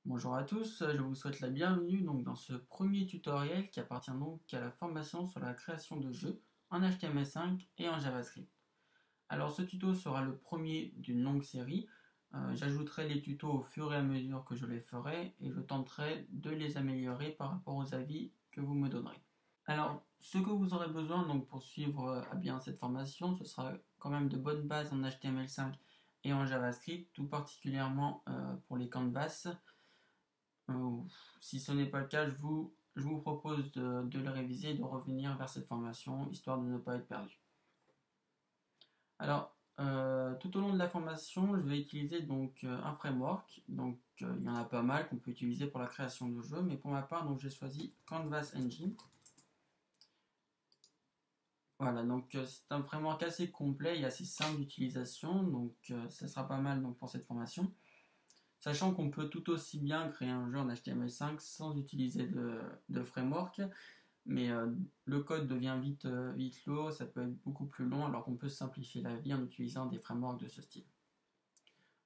Bonjour à tous, je vous souhaite la bienvenue dans ce premier tutoriel qui appartient donc à la formation sur la création de jeux en HTML5 et en JavaScript. Alors ce tuto sera le premier d'une longue série. J'ajouterai les tutos au fur et à mesure que je les ferai et je tenterai de les améliorer par rapport aux avis que vous me donnerez. Alors ce que vous aurez besoin donc pour suivre à bien cette formation, ce sera quand même de bonnes bases en HTML5 et en JavaScript, tout particulièrement pour les canvas. Si ce n'est pas le cas, je vous propose de le réviser et de revenir vers cette formation, histoire de ne pas être perdu. Alors, tout au long de la formation, je vais utiliser donc un framework. Donc, il y en a pas mal qu'on peut utiliser pour la création de jeux, mais pour ma part, donc j'ai choisi Canvas Engine. Voilà, donc c'est un framework assez complet et assez simple d'utilisation, donc ça sera pas mal donc, pour cette formation. Sachant qu'on peut tout aussi bien créer un jeu en HTML5 sans utiliser de framework, mais le code devient vite lourd, ça peut être beaucoup plus long, alors qu'on peut simplifier la vie en utilisant des frameworks de ce style.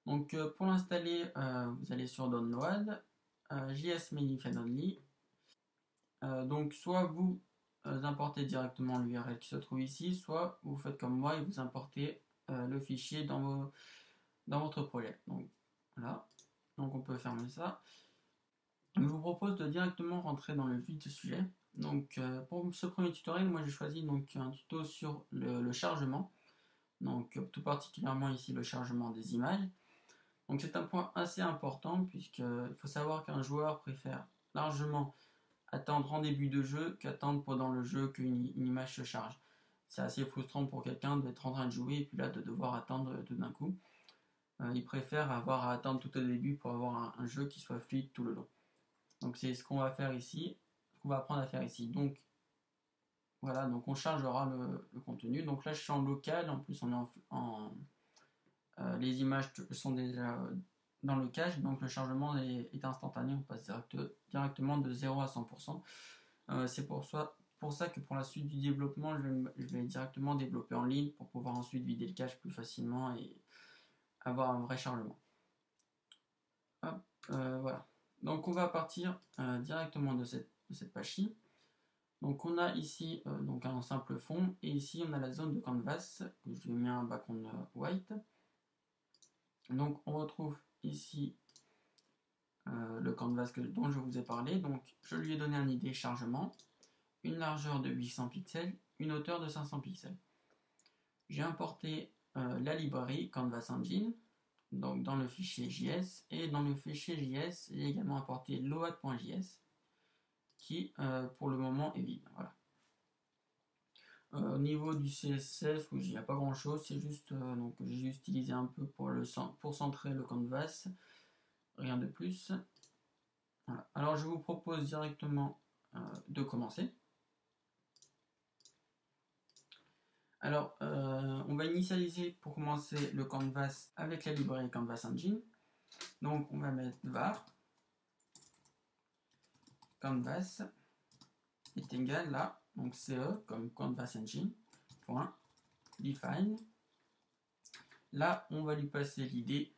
Donc pour l'installer, vous allez sur Download, JS Minified Only. Donc soit vous importez directement l'URL qui se trouve ici, soit vous faites comme moi et vous importez le fichier dans votre projet. Donc voilà, donc on peut fermer ça. Je vous propose de directement rentrer dans le vif du sujet. Donc pour ce premier tutoriel, moi j'ai choisi donc un tuto sur le chargement. Donc tout particulièrement ici le chargement des images. Donc c'est un point assez important puisqu'il faut savoir qu'un joueur préfère largement attendre en début de jeu qu'attendre pendant le jeu qu'une image se charge. C'est assez frustrant pour quelqu'un d'être en train de jouer et puis là de devoir attendre tout d'un coup. Il préfère avoir à attendre tout au début pour avoir un jeu qui soit fluide tout le long. Donc c'est ce qu'on va faire ici, ce qu'on va apprendre à faire ici. Donc voilà, donc on chargera le contenu. Donc là je suis en local, en plus on est les images sont déjà dans le cache, donc le chargement est instantané, on passe directement de 0 à 100%. C'est pour ça que pour la suite du développement, je vais directement développer en ligne pour pouvoir ensuite vider le cache plus facilement et avoir un vrai chargement. Hop, voilà. Donc on va partir directement de cette page-ci. Donc on a ici donc un simple fond et ici on a la zone de canvas que je vais mettre un background white. Donc on retrouve ici le canvas dont je vous ai parlé. Donc je lui ai donné un ID chargement, une largeur de 800 pixels, une hauteur de 500 pixels. J'ai importé la librairie Canvas Engine donc dans le fichier JS et dans le fichier JS j'ai également importé load.js qui pour le moment est vide. Voilà. Au niveau du CSS, il n'y a pas grand chose, c'est juste donc j'ai utilisé un peu pour centrer le canvas, rien de plus. Voilà. Alors je vous propose directement de commencer. Alors on va initialiser pour commencer le canvas avec la librairie Canvas Engine. Donc on va mettre var canvas est égal là, donc CE comme Canvas Engine, point, define. Là, on va lui passer l'idée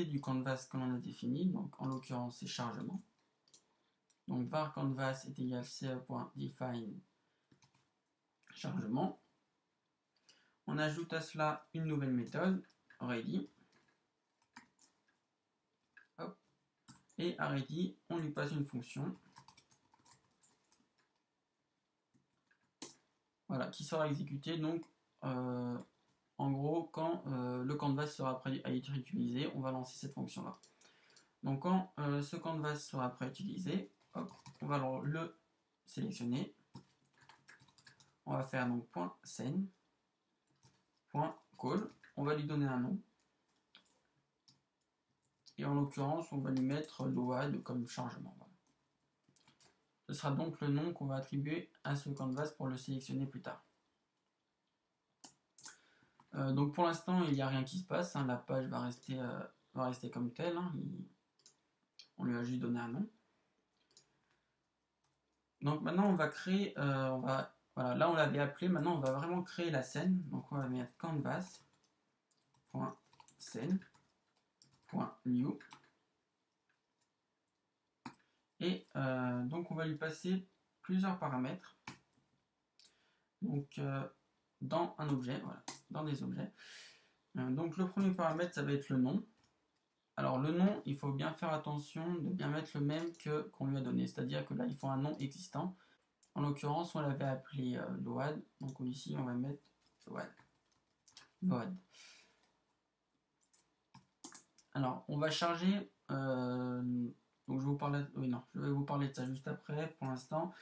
du canvas que l'on a défini, donc en l'occurrence c'est chargement. Donc var canvas est égal ce.define chargement. On ajoute à cela une nouvelle méthode, ready. Hop. Et à ready, on lui passe une fonction. Voilà, qui sera exécutée donc en gros quand le canvas sera prêt à être utilisé, on va lancer cette fonction là. Donc quand ce canvas sera prêt à utiliser, hop, on va le sélectionner. On va faire donc .scene, .call, on va lui donner un nom. Et en l'occurrence, on va lui mettre load comme chargement. Voilà. Ce sera donc le nom qu'on va attribuer à ce canvas pour le sélectionner plus tard. Donc pour l'instant, il n'y a rien qui se passe. Hein, la page va rester comme telle. Hein, on lui a juste donné un nom. Donc maintenant, on va créer, voilà, là on l'avait appelé, maintenant on va vraiment créer la scène. Donc on va mettre canvas.scene.new. Et donc on va lui passer plusieurs paramètres. Donc dans un objet, voilà, dans des objets. Donc le premier paramètre, ça va être le nom. Alors le nom, il faut bien faire attention de bien mettre le même que qu'on lui a donné, c'est-à-dire que là il faut un nom existant. En l'occurrence, on l'avait appelé Load, donc ici on va mettre Load. Alors on va charger, donc je vais vous parler, je vais vous parler de ça juste après. Pour l'instant,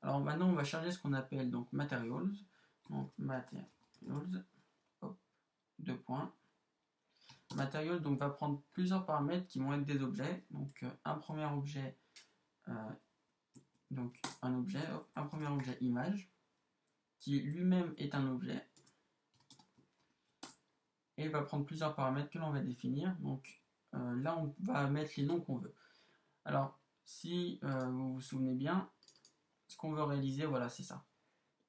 alors maintenant on va charger ce qu'on appelle donc materials, donc materials, hop, 2 points. Material donc va prendre plusieurs paramètres qui vont être des objets. Donc un premier objet, donc un premier objet image qui lui-même est un objet et il va prendre plusieurs paramètres que l'on va définir. Donc là on va mettre les noms qu'on veut. Alors si vous vous souvenez bien, ce qu'on veut réaliser, voilà, c'est ça.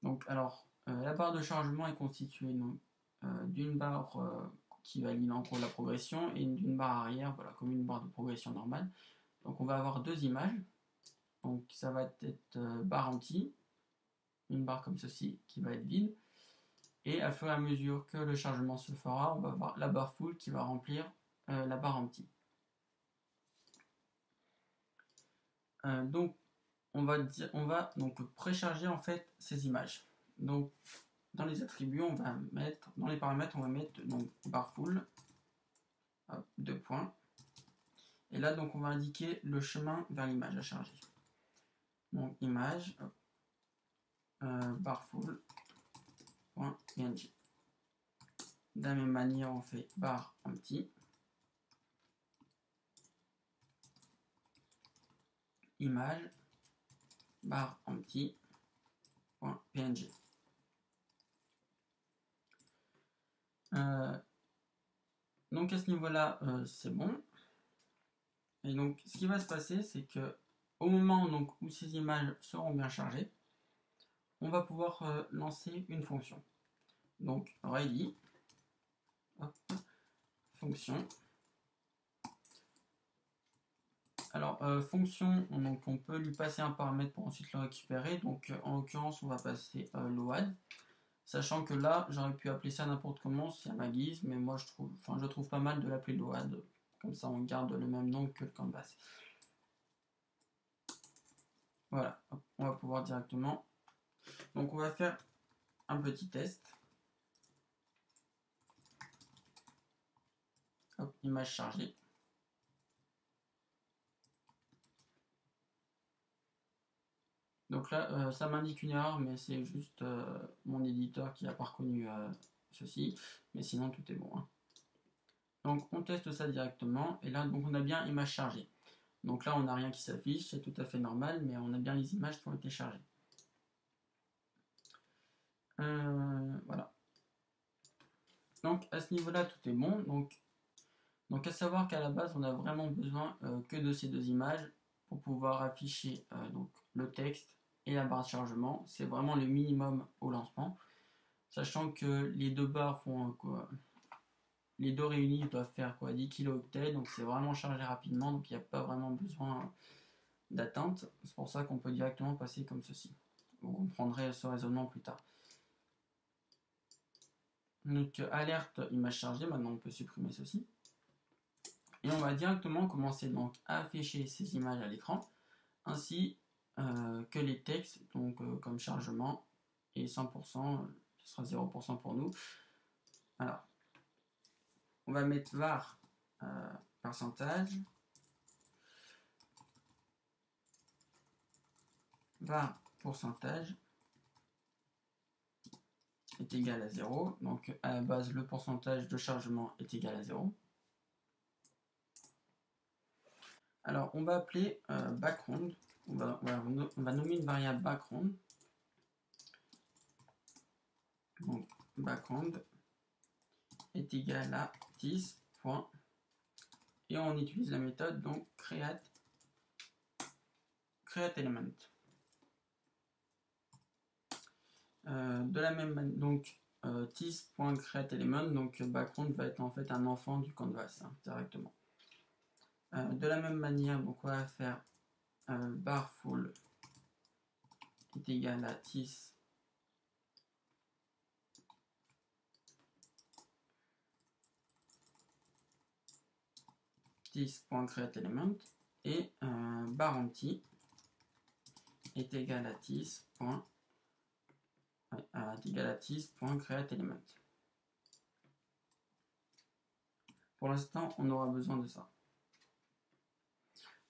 Donc alors la barre de chargement est constituée d'une barre qui valide en gros la progression et d'une barre arrière, voilà, comme une barre de progression normale. Donc on va avoir deux images. Donc ça va être barre empty, une barre comme ceci qui va être vide. Et à fur et à mesure que le chargement se fera, on va avoir la barre full qui va remplir la barre empty. Donc on va donc précharger en fait ces images. Donc dans les attributs, on va mettre, dans les paramètres, on va mettre donc barre full, 2 points. Et là donc on va indiquer le chemin vers l'image à charger. Donc image, barre full, .png. De la même manière, on fait barre empty, image, barre empty, .png. Donc à ce niveau-là, c'est bon. Et donc ce qui va se passer, c'est que au moment donc, où ces images seront bien chargées, on va pouvoir lancer une fonction. Donc ready, hop, fonction. Alors fonction, donc on peut lui passer un paramètre pour ensuite le récupérer. Donc en l'occurrence, on va passer load. Sachant que là, j'aurais pu appeler ça n'importe comment, c'est à ma guise, mais moi je trouve pas mal de l'appeler load. Comme ça, on garde le même nom que le canvas. Voilà, on va pouvoir directement. Donc on va faire un petit test. Hop, image chargée. Donc là, ça m'indique une erreur, mais c'est juste mon éditeur qui n'a pas reconnu ceci. Mais sinon, tout est bon. Hein. Donc on teste ça directement. Et là, donc on a bien image chargée. Donc là, on n'a rien qui s'affiche, c'est tout à fait normal, mais on a bien les images qui ont été chargées. Voilà. Donc à ce niveau-là, tout est bon. Donc à savoir qu'à la base, on a vraiment besoin que de ces deux images pour pouvoir afficher donc, le texte et la barre de chargement. C'est vraiment le minimum au lancement. Sachant que les deux barres font quoi, les deux réunis doivent faire quoi, 10 kilooctets, donc c'est vraiment chargé rapidement, donc il n'y a pas vraiment besoin d'attente. C'est pour ça qu'on peut directement passer comme ceci. Vous comprendrez ce raisonnement plus tard. Donc alerte image chargée, maintenant on peut supprimer ceci. Et on va directement commencer donc à afficher ces images à l'écran, ainsi que les textes, donc comme chargement, et 100%, ce sera 0% pour nous. Alors, on va mettre var pourcentage, var pourcentage est égal à 0, donc à la base le pourcentage de chargement est égal à 0. Alors on va appeler background, on va nommer une variable background, donc background est égal à 10 points, et on utilise la méthode donc create element. De la même manière, donc tis.createElement, donc background va être en fait un enfant du canvas hein, directement. De la même manière, donc on va faire bar full est égal à tis tis.createElement et bar empty est égal à tis.createElement. Pour l'instant, on aura besoin de ça.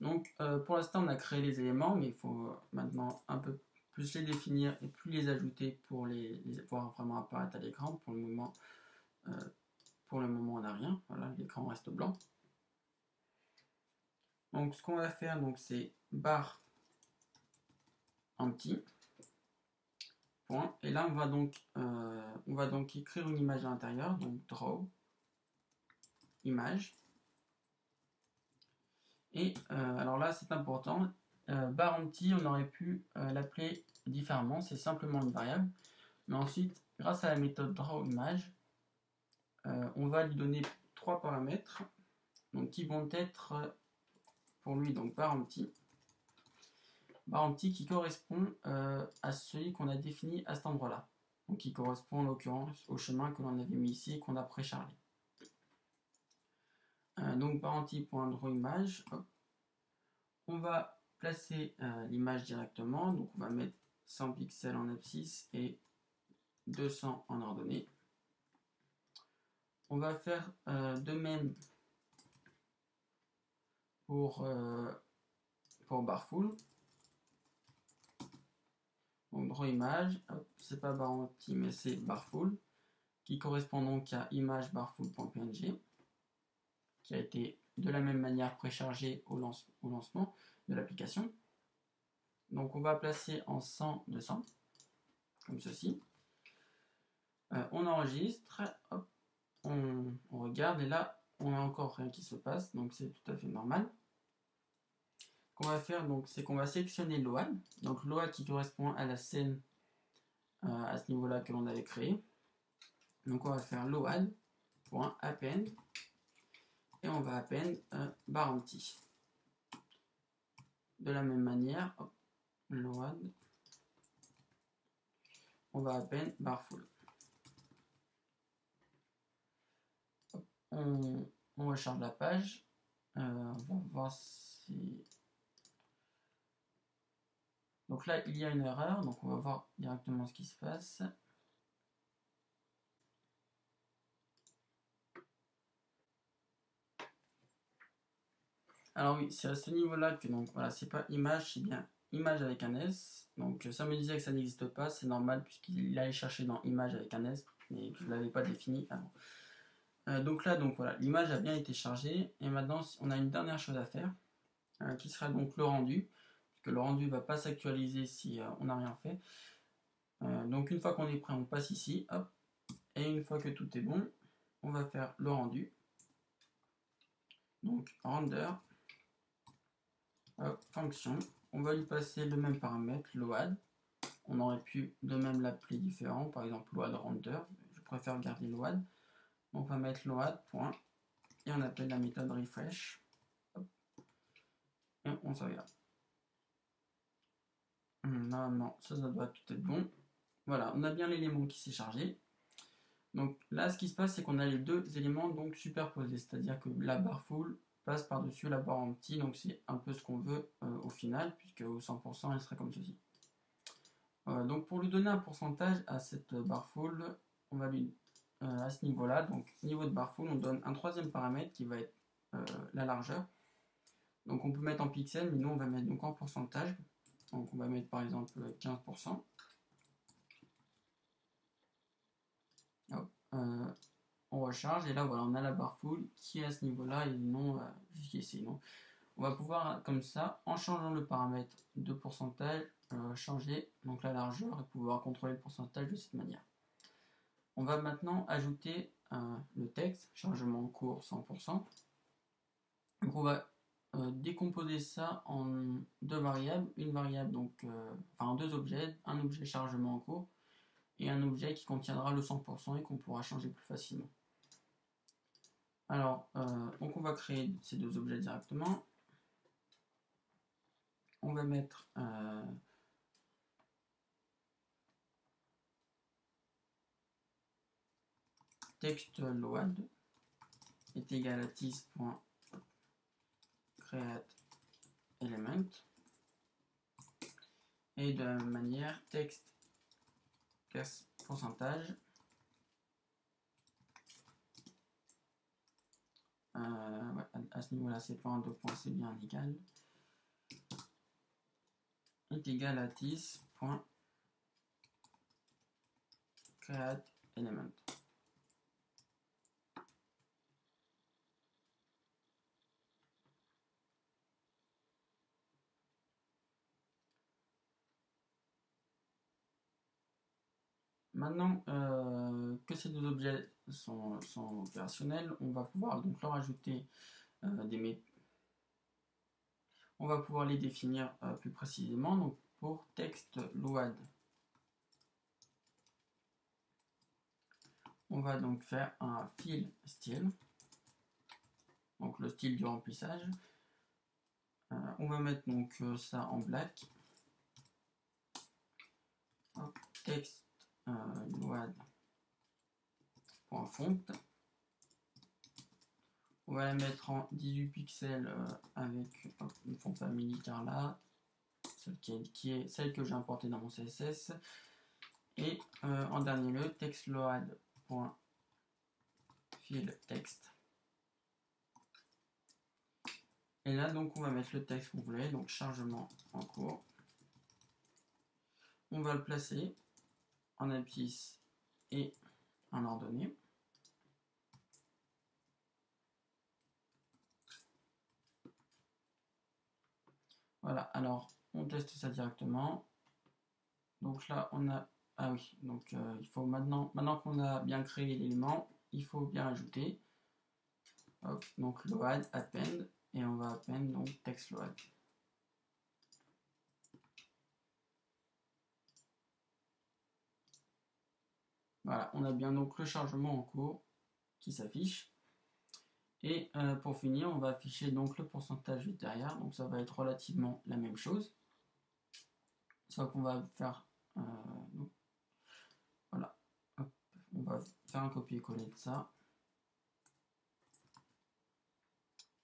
Donc, pour l'instant, on a créé les éléments, mais il faut maintenant un peu plus les définir et plus les ajouter pour les voir vraiment apparaître à l'écran. Pour le moment, on n'a rien. Voilà, l'écran reste blanc. Donc, ce qu'on va faire, donc, c'est bar empty. Point. Et là, on va donc écrire une image à l'intérieur. Donc, draw image. Et alors là, c'est important. Bar empty, on aurait pu l'appeler différemment. C'est simplement une variable. Mais ensuite, grâce à la méthode drawImage, on va lui donner 3 paramètres, donc qui vont être pour lui donc bar empty qui correspond à celui qu'on a défini à cet endroit-là, donc qui correspond en l'occurrence au chemin que l'on avait mis ici et qu'on a préchargé. Donc bar empty.drawImage, on va placer l'image directement, donc on va mettre 100 pixels en abscisse et 200 en ordonnée. On va faire de même pour barfull. Donc drawImage, c'est pas bar empty mais c'est barfull, qui correspond donc à image barfull.png, qui a été de la même manière préchargé au lancement de l'application. Donc on va placer en 100 200, comme ceci. On enregistre, hop, on regarde et là on n'a encore rien qui se passe, donc c'est tout à fait normal. Ce qu'on va faire donc, c'est qu'on va sélectionner l'OAD, donc l'OAD qui correspond à la scène à ce niveau-là que l'on avait créé. Donc on va faire l'OAD.append et on va append bar empty. De la même manière, l'OAD, on va append barfull. On recharge la page. On va voir si... Donc là, il y a une erreur, donc on va voir directement ce qui se passe. Alors oui, c'est à ce niveau-là que donc voilà, c'est pas image, c'est bien image avec un S. Donc ça me disait que ça n'existe pas, c'est normal puisqu'il allait chercher dans image avec un S, mais je ne l'avais pas défini avant. Donc là, donc voilà, l'image a bien été chargée et maintenant on a une dernière chose à faire qui sera donc le rendu, puisque le rendu ne va pas s'actualiser si on n'a rien fait. Donc une fois qu'on est prêt, on passe ici, hop, et une fois que tout est bon, on va faire le rendu. Donc render, hop, fonction, on va lui passer le même paramètre, load. On aurait pu de même l'appeler différent, par exemple load render, je préfère garder load. Donc on va mettre load, point, et on appelle la méthode refresh, hop, et on sauvegarde. Non, ça doit tout être bon. Voilà, on a bien l'élément qui s'est chargé. Donc là, ce qui se passe, c'est qu'on a les deux éléments donc superposés, c'est-à-dire que la barre full passe par-dessus la barre empty, donc c'est un peu ce qu'on veut au final, puisque au 100%, elle serait comme ceci. Donc pour lui donner un pourcentage à cette barre full, on va lui, à ce niveau-là, donc niveau de barre full, on donne un troisième paramètre qui va être la largeur. Donc on peut mettre en pixels, mais nous on va mettre donc en pourcentage. Donc on va mettre par exemple 15%. Hop, on recharge et là voilà, on a la barre full qui est à ce niveau-là et non jusqu'ici. Donc on va pouvoir comme ça, en changeant le paramètre de pourcentage, changer donc la largeur et pouvoir contrôler le pourcentage de cette manière. On va maintenant ajouter le texte, chargement en cours 100%. Donc on va décomposer ça en deux variables, une variable donc, enfin deux objets, un objet chargement en cours et un objet qui contiendra le 100% et qu'on pourra changer plus facilement. Alors, donc on va créer ces deux objets directement. on va mettre text load est égal à tis.createElement et de la même manière texte pourcentage ouais, à ce niveau là c'est pas un 2 points, c'est bien égal est égal à tis.createElement. Maintenant que ces deux objets sont opérationnels, on va pouvoir donc leur ajouter on va pouvoir les définir plus précisément. Donc pour text load, on va donc faire un fill style, donc le style du remplissage. On va mettre donc ça en black. Hop, text load.font. On va la mettre en 18 pixels avec une font famille Carla, qui est celle que j'ai importée dans mon CSS. Et en dernier lieu, text load.fill text. Et là, donc, on va mettre le texte qu'on voulait, donc chargement en cours. On va le placer en abscisse et en ordonnée. Voilà, alors on teste ça directement. Donc là, on a... Ah oui, donc il faut maintenant qu'on a bien créé l'élément, il faut bien ajouter. Hop, donc load, append, et on va append donc text load. Voilà, on a bien donc le chargement en cours qui s'affiche. Et pour finir, on va afficher donc le pourcentage juste derrière, donc ça va être relativement la même chose. Sauf qu'on va faire, donc, voilà, hop, on va faire un copier-coller de ça.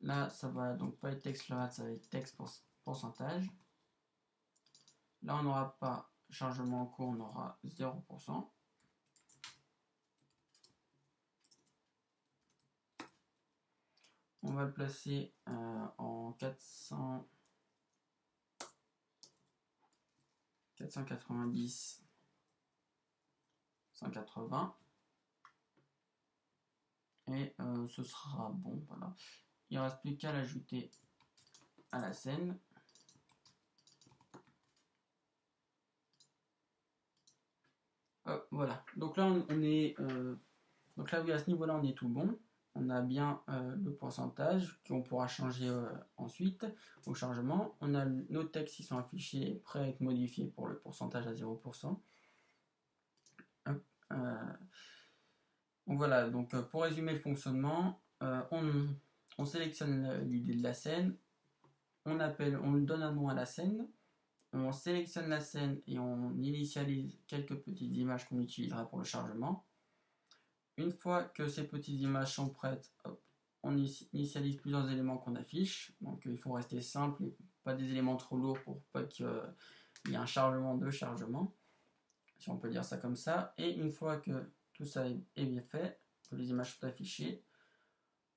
Là, ça va donc pas être text load, ça va être text pourcentage. Là, on n'aura pas chargement en cours, on aura 0%. On va le placer en 490, 180. Et ce sera bon, voilà. Il ne reste plus qu'à l'ajouter à la scène. Voilà, donc là on est donc là oui, à ce niveau là on est tout bon, on a bien le pourcentage qu'on pourra changer ensuite au chargement, on a nos textes qui sont affichés prêts à être modifiés pour le pourcentage à 0%. Donc voilà, donc pour résumer le fonctionnement, on sélectionne l'idée de la scène, on donne un nom à la scène, on sélectionne la scène et on initialise quelques petites images qu'on utilisera pour le chargement. Une fois que ces petites images sont prêtes, hop, on initialise plusieurs éléments qu'on affiche. Donc il faut rester simple et pas des éléments trop lourds pour pas qu'il y ait un chargement de chargement, si on peut dire ça comme ça. Et une fois que tout ça est bien fait, que les images sont affichées,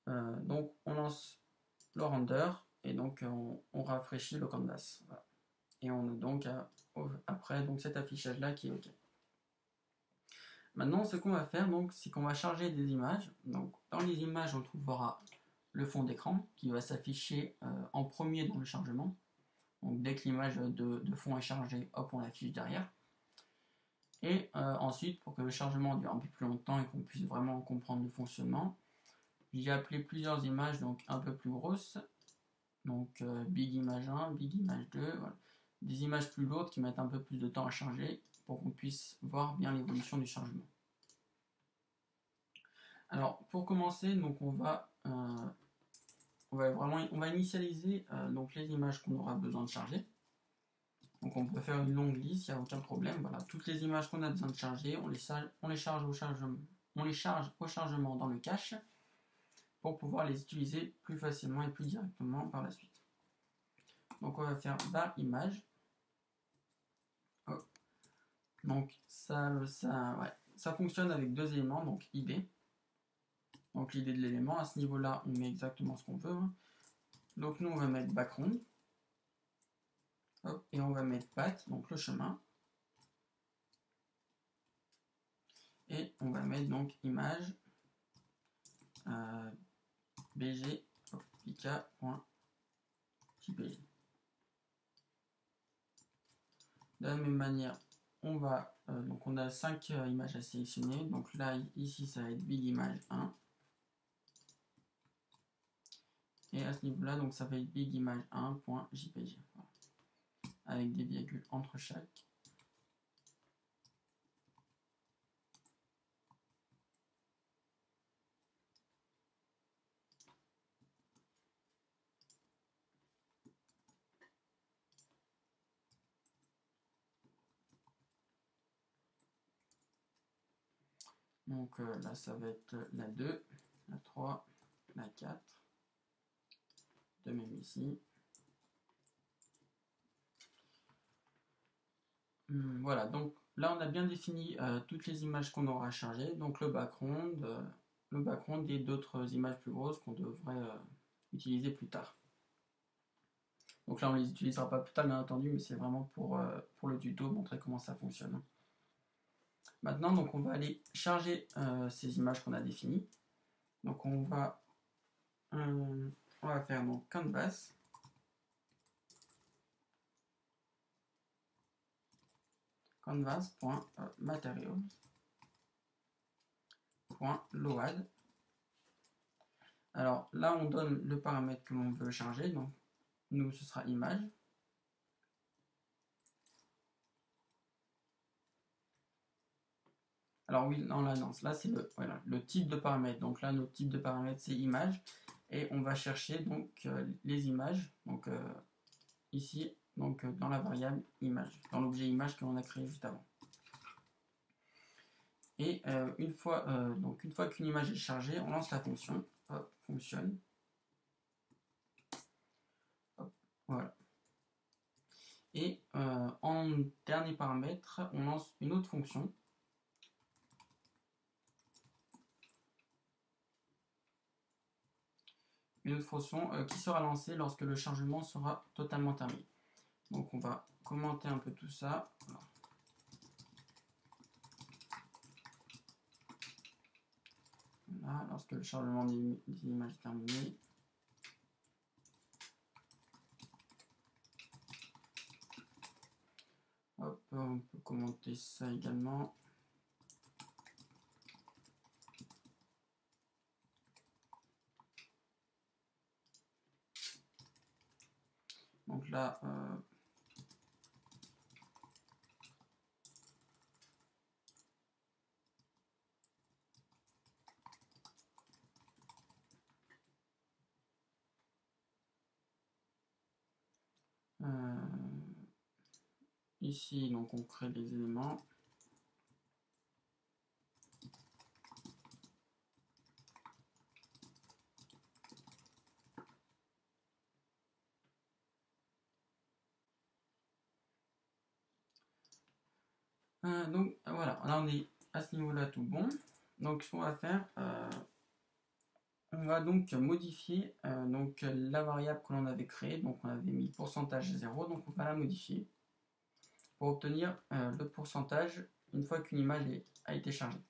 donc on lance le render et donc on rafraîchit le canvas. Voilà. Et on a donc après donc cet affichage là qui est OK. Maintenant, ce qu'on va faire, donc, c'est qu'on va charger des images. Donc, dans les images, on trouvera le fond d'écran qui va s'afficher en premier dans le chargement. Donc, dès que l'image de fond est chargée, hop, on l'affiche derrière. Et ensuite, pour que le chargement dure un peu plus longtemps et qu'on puisse vraiment comprendre le fonctionnement, j'ai appelé plusieurs images donc un peu plus grosses. Donc, Big Image 1, Big Image 2, voilà. Des images plus lourdes qui mettent un peu plus de temps à charger pour qu'on puisse voir bien l'évolution du chargement. Alors pour commencer, donc on va initialiser donc les images qu'on aura besoin de charger. Donc on peut faire une longue liste, il n'y a aucun problème. Voilà, toutes les images qu'on a besoin de charger, on les charge au chargement dans le cache pour pouvoir les utiliser plus facilement et plus directement par la suite. Donc on va faire var image. Hop. Donc ça fonctionne avec deux éléments, donc id. Donc l'idée de l'élément, à ce niveau-là, on met exactement ce qu'on veut. Donc nous on va mettre background. Hop, et on va mettre path, donc le chemin. Et on va mettre donc image bg.pk.jpg. De la même manière, on va donc on a 5 images à sélectionner. Donc là ici ça va être big image 1. Et à ce niveau-là, donc ça va être big image 1.jpg. Voilà. Avec des virgules entre chaque. Donc là, ça va être la 2, la 3, la 4. De même ici. Voilà, donc là, on a bien défini toutes les images qu'on aura chargées. Donc le background et d'autres images plus grosses qu'on devrait utiliser plus tard. Donc là, on les utilisera pas plus tard, bien entendu, mais c'est vraiment pour le tuto, montrer comment ça fonctionne. Maintenant, donc, on va aller charger ces images qu'on a définies. Donc on va faire donc canvas. Canvas.materials.load. Alors là, on donne le paramètre que l'on veut charger. Donc nous, ce sera image. Alors oui, non, là, non, là c'est le type de paramètre. Donc là, notre type de paramètre, c'est image. Et on va chercher donc les images. Donc ici, donc dans la variable image, dans l'objet image que l'on a créé juste avant. Et une fois qu'une image est chargée, on lance la fonction. Hop, fonctionne. Hop, voilà. Et en dernier paramètre, on lance une autre fonction. Une autre fonction qui sera lancée lorsque le chargement sera totalement terminé. Donc on va commenter un peu tout ça. Voilà, lorsque le chargement des images est terminé. Hop, on peut commenter ça également. Donc là, ici, donc on crée des éléments. Donc voilà, là on est à ce niveau-là tout bon. Donc ce qu'on va faire, on va donc modifier donc, la variable que l'on avait créée. Donc on avait mis pourcentage 0, donc on va la modifier pour obtenir le pourcentage une fois qu'une image a été chargée.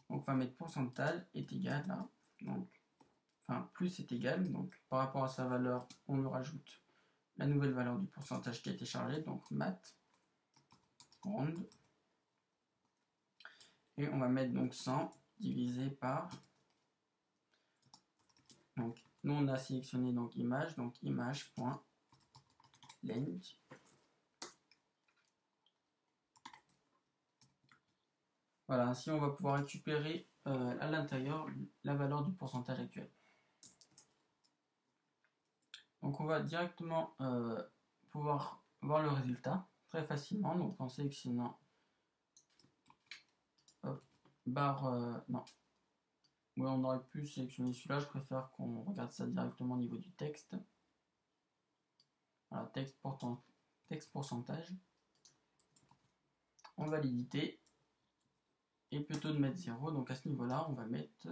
Donc on va mettre pourcentage est égal là, donc enfin plus est égal, donc par rapport à sa valeur, on lui rajoute la nouvelle valeur du pourcentage qui a été chargé, donc mat round, et on va mettre donc 100 divisé par, donc nous on a sélectionné donc image.length. Voilà, ainsi on va pouvoir récupérer à l'intérieur la valeur du pourcentage actuel. Donc on va directement pouvoir voir le résultat très facilement. Donc en sélectionnant hop, barre, non, ouais, on aurait pu sélectionner celui-là, je préfère qu'on regarde ça directement au niveau du texte. Voilà, texte pourcentage, en validité, et plutôt de mettre 0, donc à ce niveau-là, on va mettre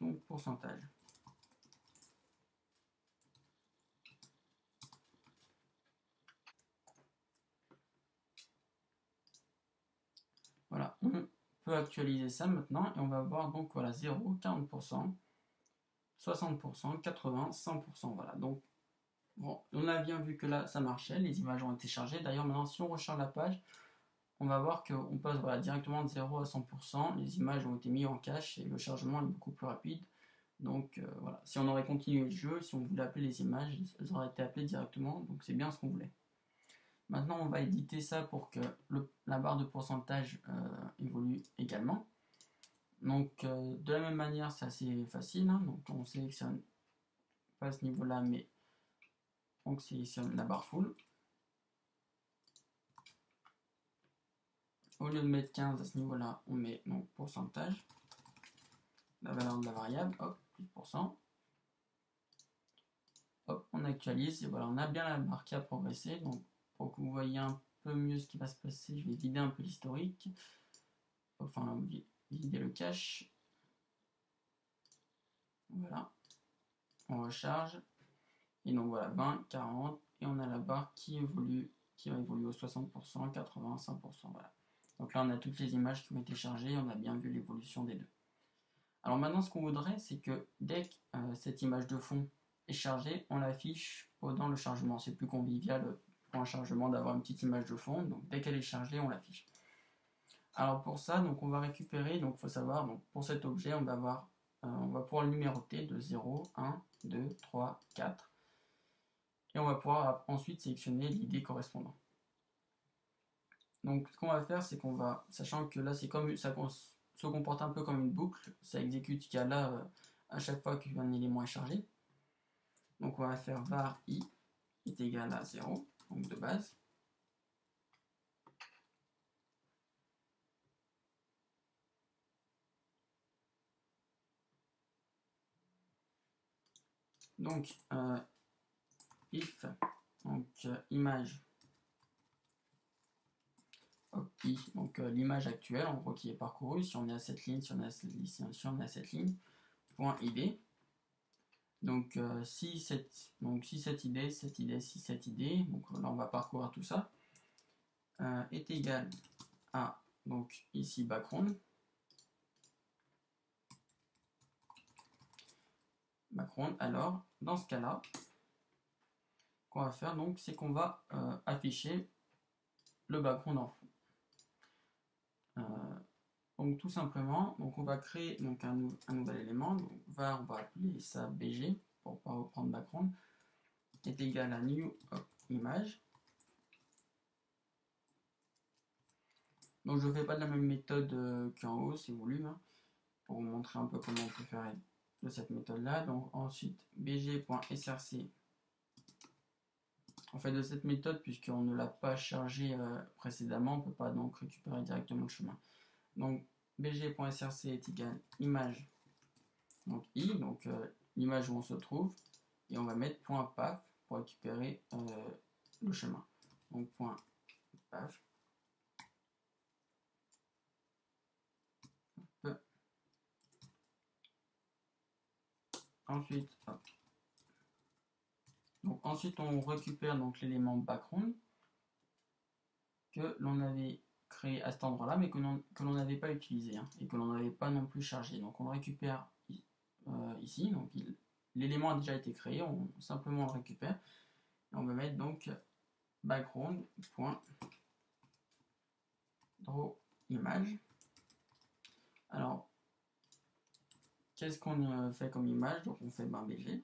donc pourcentage. Voilà, on peut actualiser ça maintenant, et on va voir donc voilà 0, 40%, 60%, 80, 100%, voilà. Donc bon, on a bien vu que là ça marchait, les images ont été chargées. D'ailleurs maintenant si on recharge la page, on va voir qu'on passe voilà, directement de 0 à 100%, les images ont été mises en cache et le chargement est beaucoup plus rapide. Donc voilà, si on aurait continué le jeu, si on voulait appeler les images, elles auraient été appelées directement, donc c'est bien ce qu'on voulait. Maintenant on va éditer ça pour que la barre de pourcentage évolue également. Donc de la même manière c'est assez facile, hein. Donc on sélectionne pas à ce niveau là mais on sélectionne la barre full. Au lieu de mettre 15 à ce niveau là, on met donc pourcentage, la valeur de la variable, hop, plus de %. Hop, on actualise et voilà, on a bien la barre qui a progressé. Donc pour que vous voyez un peu mieux ce qui va se passer, je vais vider un peu l'historique, enfin vider le cache. Voilà, on recharge et donc voilà 20, 40 et on a la barre qui évolue, qui va évoluer au 60%, 80, 100%. Voilà. Donc là on a toutes les images qui ont été chargées, on a bien vu l'évolution des deux. Alors maintenant ce qu'on voudrait c'est que dès que cette image de fond est chargée, on l'affiche pendant le chargement. C'est plus convivial pour un chargement d'avoir une petite image de fond, donc dès qu'elle est chargée on l'affiche. Alors pour ça donc on va récupérer, donc il faut savoir, donc pour cet objet on va pouvoir le numéroter de 0, 1, 2, 3, 4 et on va pouvoir ensuite sélectionner l'ID correspondant. Donc ce qu'on va faire c'est qu'on va, sachant que là c'est comme ça se comporte un peu comme une boucle, ça exécute ce qu'il y a là à chaque fois qu'un élément est chargé. Donc on va faire var i est égal à 0, donc de base. Donc if donc image i, donc l'image actuelle en gros qui est parcourue, si on est à cette ligne, si on est à cette ligne, si on est à cette ligne, point id. Donc si cette id, cette id, si cette id, donc là on va parcourir tout ça, est égal à donc ici background. Alors dans ce cas là, qu'on va faire donc c'est qu'on va afficher le background en fond. Donc tout simplement, donc on va créer donc un nouvel élément, donc var, on va appeler ça bg pour ne pas reprendre background, est égal à new image. Donc je ne fais pas de la même méthode qu'en haut, c'est voulu, hein, pour vous montrer un peu comment on peut faire de cette méthode là. Donc ensuite bg.src, on fait de cette méthode puisqu'on ne l'a pas chargé précédemment, on ne peut pas donc récupérer directement le chemin. Donc bg.src est égal image, donc i, donc l'image où on se trouve, et on va mettre .paf pour récupérer le chemin. Donc .paf. Ensuite, hop. Donc ensuite on récupère donc l'élément background que l'on avait créé à cet endroit là mais que l'on n'avait pas utilisé, hein, et que l'on n'avait pas non plus chargé. Donc on le récupère ici, donc l'élément a déjà été créé, on simplement le récupère et on va mettre donc background.draw image. Alors qu'est-ce qu'on fait comme image? Donc on fait bg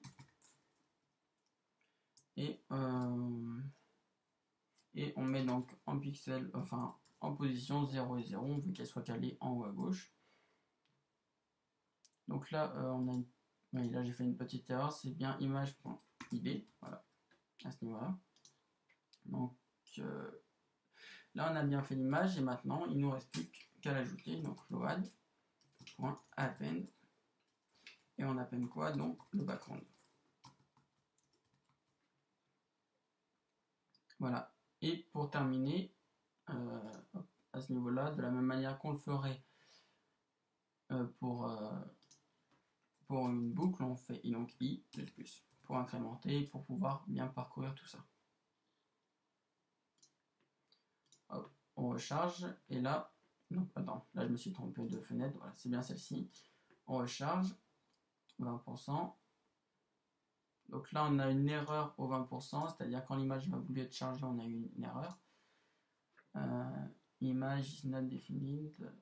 et on met donc en pixel, enfin en position 0 et 0, on veut qu'elle soit calée en haut à gauche. Donc là on a oui, là j'ai fait une petite erreur, c'est bien image.id, voilà, à ce niveau là. Donc là on a bien fait l'image et maintenant il nous reste plus qu'à l'ajouter. Donc load.append et on append quoi? Donc le background. Voilà. Et pour terminer, à ce niveau-là, de la même manière qu'on le ferait pour une boucle, on fait donc i plus pour incrémenter, pour pouvoir bien parcourir tout ça. Hop, on recharge et là, non, attends, là je me suis trompé de fenêtre, voilà, c'est bien celle-ci. On recharge 20%. Donc là, on a une erreur au 20%, c'est-à-dire quand l'image va vouloir être chargée, on a eu une erreur. Image is not defined.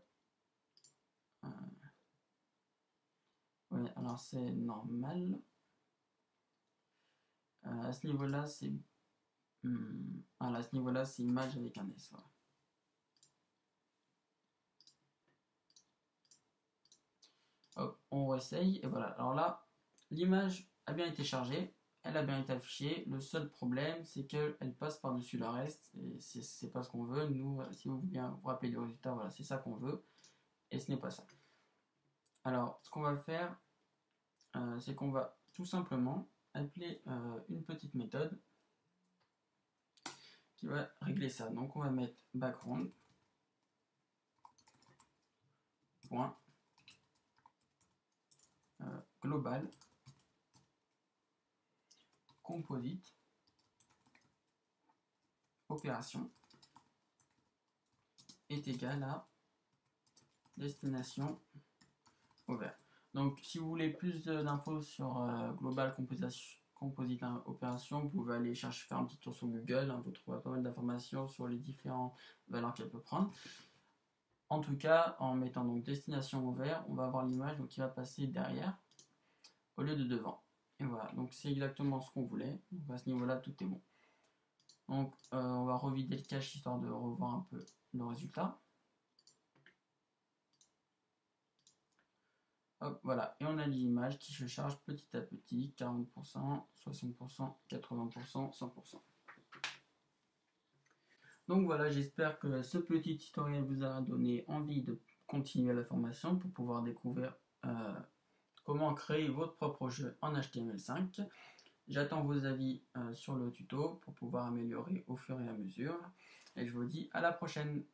Oui, alors c'est normal. À ce niveau-là, c'est à ce niveau-là, c'est image avec un S. Voilà. Hop, on réessaye et voilà. Alors là, l'image a bien été chargée, elle a bien été affichée. Le seul problème, c'est qu'elle passe par-dessus le reste et c'est pas ce qu'on veut. Nous, si vous bien vous rappelez le résultat, voilà, c'est ça qu'on veut et ce n'est pas ça. Alors, ce qu'on va faire, c'est qu'on va tout simplement appeler une petite méthode qui va régler ça. Donc, on va mettre background point global composite opération est égal à destination ouvert. Donc si vous voulez plus d'infos sur global composite opération, vous pouvez aller chercher, faire un petit tour sur Google, hein, vous trouverez pas mal d'informations sur les différentes valeurs qu'elle peut prendre. En tout cas, en mettant donc destination ouvert, on va avoir l'image qui va passer derrière au lieu de devant. Et voilà, donc c'est exactement ce qu'on voulait. Donc à ce niveau-là, tout est bon. Donc on va revider le cache histoire de revoir un peu le résultat. Hop, voilà, et on a l'image qui se charge petit à petit, 40%, 60%, 80%, 100%. Donc voilà, j'espère que ce petit tutoriel vous a donné envie de continuer la formation pour pouvoir découvrir comment créer votre propre jeu en HTML5. J'attends vos avis sur le tuto pour pouvoir améliorer au fur et à mesure. Et je vous dis à la prochaine.